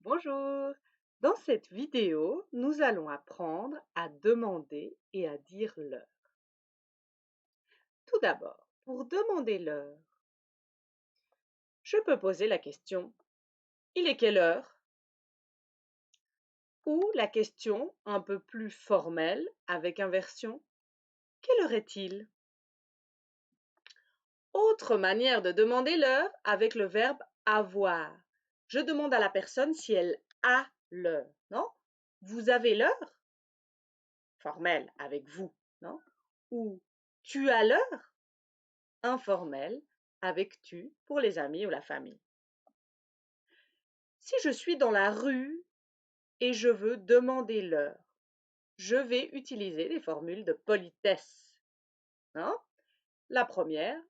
Bonjour! Dans cette vidéo, nous allons apprendre à demander et à dire l'heure. Tout d'abord, pour demander l'heure, je peux poser la question «Il est quelle heure?» ou la question un peu plus formelle avec inversion «Quelle heure est-il?» Autre manière de demander l'heure avec le verbe avoir. Je demande à la personne si elle a l'heure, non? Vous avez l'heure? Formel avec vous, non? Ou tu as l'heure? Informel avec tu pour les amis ou la famille. Si je suis dans la rue et je veux demander l'heure, je vais utiliser des formules de politesse, non? La première,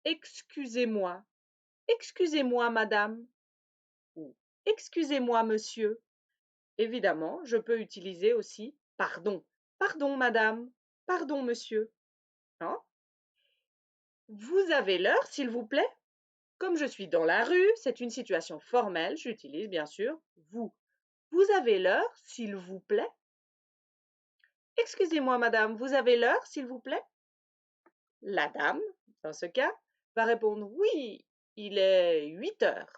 excusez-moi. Excusez-moi, madame. Ou excusez-moi, monsieur. Évidemment, je peux utiliser aussi pardon. Pardon, madame. Pardon, monsieur. Non? Vous avez l'heure, s'il vous plaît? Comme je suis dans la rue, c'est une situation formelle, j'utilise bien sûr vous. Vous avez l'heure, s'il vous plaît? Excusez-moi, madame, vous avez l'heure, s'il vous plaît? La dame, dans ce cas, va répondre oui, il est 8 heures.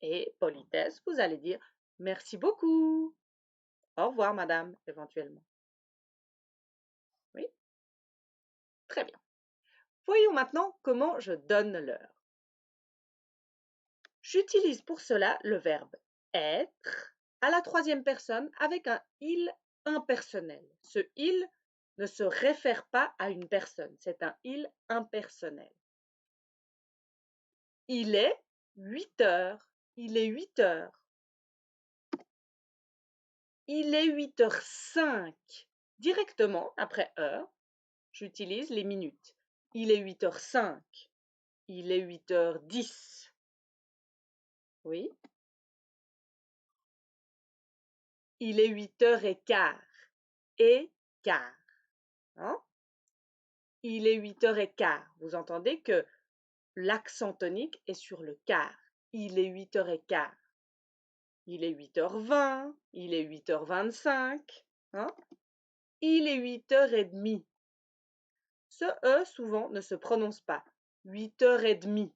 Et politesse, vous allez dire merci beaucoup. Au revoir, madame, éventuellement. Oui, très bien. Voyons maintenant comment je donne l'heure. J'utilise pour cela le verbe être à la troisième personne avec un il impersonnel. Ce il ne se réfère pas à une personne, c'est un il impersonnel. Il est 8 heures. Il est 8 heures. Il est 8h05. Directement après heure, j'utilise les minutes. Il est 8h05. Il est 8h10. Oui. Il est 8h15. Et quart. Hein? Il est 8h15. Vous entendez que l'accent tonique est sur le quart. Il est 8h15. Il est 8h20. Il est 8h25. Hein? Il est 8h30. Ce E souvent ne se prononce pas. 8h30.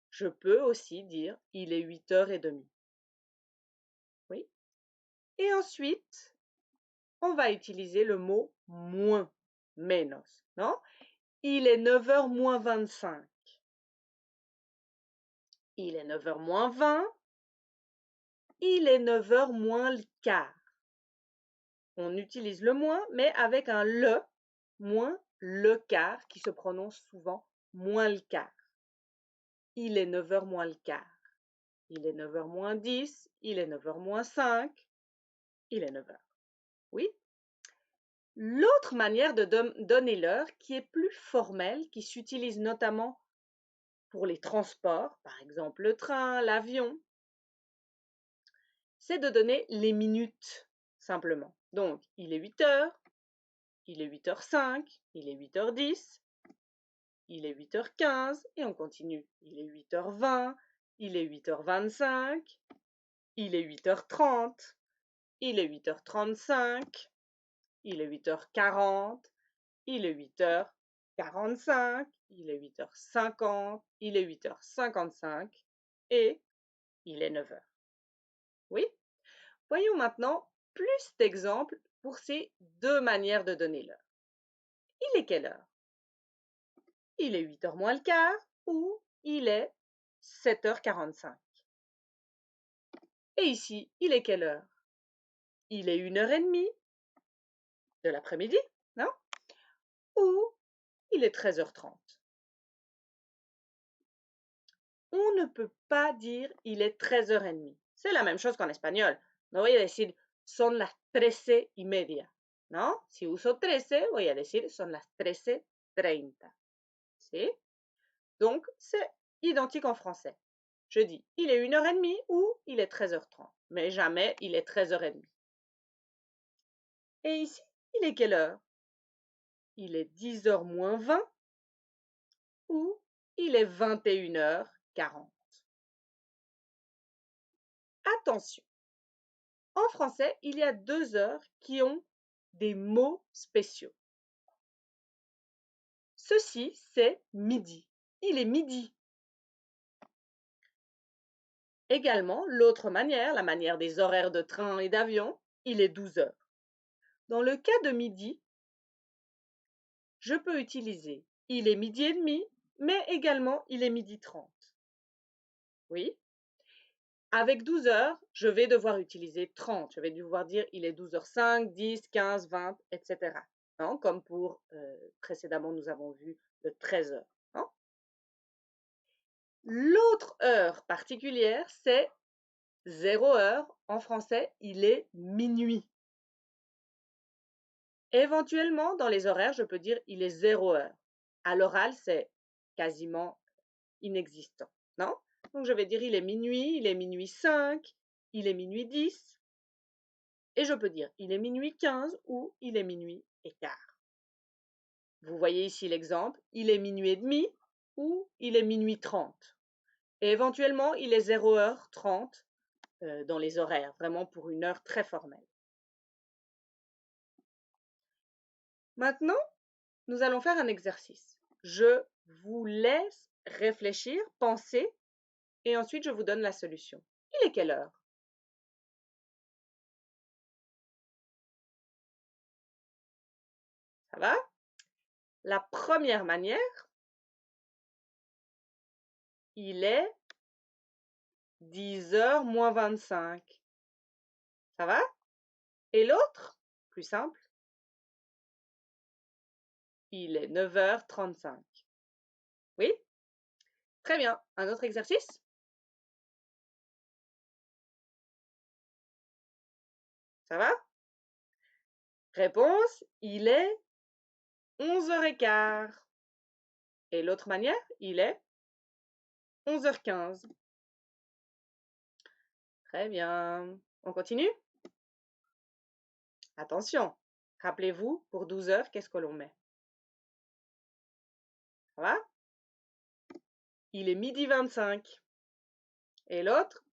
Je peux aussi dire il est 8h30. Oui. Et ensuite, on va utiliser le mot moins, menos, non? Il est 9h moins 25. Il est 9h moins 20. Il est 9h moins le quart. On utilise le moins, mais avec un le, moins le quart, qui se prononce souvent moins le quart. Il est 9h moins le quart. Il est 9h moins 10. Il est 9h moins 5. Il est 9h. Oui. L'autre manière de donner l'heure, qui est plus formelle, qui s'utilise notamment pour les transports, par exemple le train, l'avion, c'est de donner les minutes, simplement. Donc, il est 8 heures, il est 8h05, il est 8h10, il est 8h15, et on continue. Il est 8h20, il est 8h25, il est 8h30, il est 8h35, il est 8h40, il est 8h45, il est 8h50, il est 8h55, et il est 9h. Oui? Voyons maintenant plus d'exemples pour ces deux manières de donner l'heure. Il est quelle heure? Il est 8h moins le quart ou il est 7h45. Et ici, il est quelle heure? Il est 1h30 de l'après-midi, non? Ou il est 13h30. On ne peut pas dire il est 13h30. C'est la même chose qu'en espagnol. No voy a decir son las 13:30, ¿no? Si uso 13, voy a decir son las 13:30. ¿Sí? Donc, c'est identique en français. Je dis il est 1h30 ou il est 13h30, mais jamais il est 13h30. Et ici, il est quelle heure? Il est 10h moins 20 ou il est 21h40. Attention, en français, il y a 2 heures qui ont des mots spéciaux. Ceci, c'est midi. Il est midi. Également, l'autre manière, la manière des horaires de train et d'avion, il est 12 heures. Dans le cas de midi, je peux utiliser il est midi et demi, mais également il est midi 30. Oui. Avec 12 heures, je vais devoir utiliser 30. Je vais devoir dire il est 12h05, 10, 15, 20, etc. Non, comme pour précédemment, nous avons vu le 13 heures. Non. L'autre heure particulière, c'est 0 heure. En français, il est minuit. Éventuellement, dans les horaires, je peux dire il est 0 heure. À l'oral, c'est quasiment inexistant. Non? Donc, je vais dire il est minuit 5, il est minuit 10. Et je peux dire il est minuit 15 ou il est minuit et quart. Vous voyez ici l'exemple, il est minuit et demi ou il est minuit 30. Et éventuellement, il est 0h30 dans les horaires, vraiment pour une heure très formelle. Maintenant, nous allons faire un exercice. Je vous laisse réfléchir, penser, et ensuite je vous donne la solution. Il est quelle heure? Ça va? La première manière, il est 10h moins 25. Ça va? Et l'autre, plus simple, il est 9h35. Oui? Très bien. Un autre exercice? Ça va? Réponse, il est 11h15. Et l'autre manière, il est 11h15. Très bien. On continue? Attention, rappelez-vous, pour 12 heures, qu'est-ce que l'on met? Ça va? Il est midi 25. Et l'autre,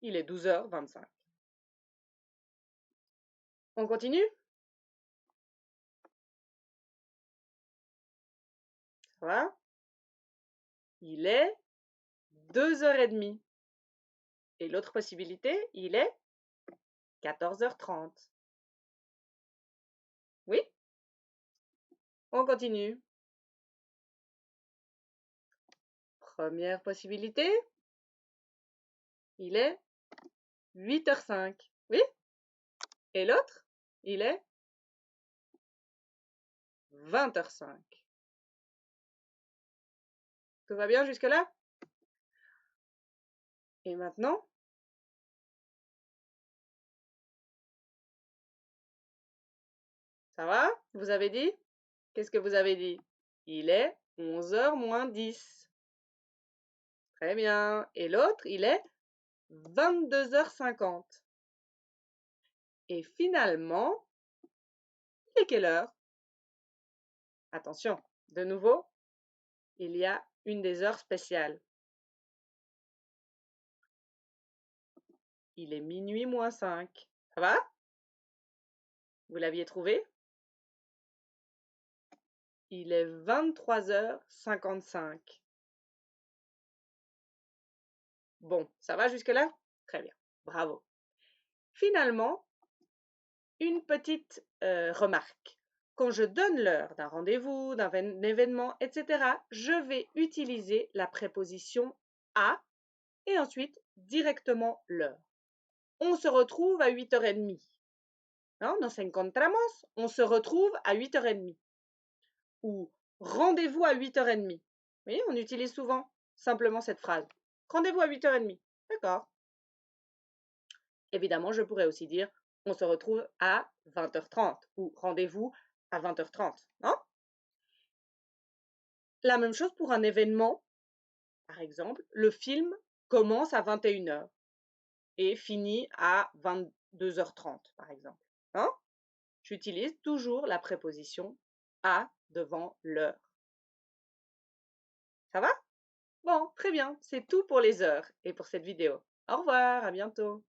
il est 12h25. On continue? Ça va? Il est 2h30. Et l'autre possibilité, il est 14h30. Oui? On continue. Première possibilité, il est 8h05. Oui? Et l'autre, il est 20h05. Tout va bien jusque-là? Et maintenant? Ça va? Vous avez dit? Qu'est-ce que vous avez dit? Il est 11h moins 10. Très bien. Et l'autre, il est 22h50. Et finalement, il est quelle heure? Attention, de nouveau, il y a une des heures spéciales. Il est minuit moins 5. Ça va? Vous l'aviez trouvé? Il est 23h55. Bon, ça va jusque-là? Très bien, bravo. Finalement, une petite remarque. Quand je donne l'heure d'un rendez-vous, d'un événement, etc., je vais utiliser la préposition à et ensuite directement l'heure. On se retrouve à 8h30. Non, nos encontramos, on se retrouve à 8h30. Ou rendez-vous à 8h30. Oui, on utilise souvent simplement cette phrase. Rendez-vous à 8h30. D'accord. Évidemment, je pourrais aussi dire on se retrouve à 20h30 ou rendez-vous à 20h30. Non? La même chose pour un événement. Par exemple, le film commence à 21h et finit à 22h30, par exemple. Hein? J'utilise toujours la préposition à devant l'heure. Ça va? Bon, très bien. C'est tout pour les heures et pour cette vidéo. Au revoir, à bientôt.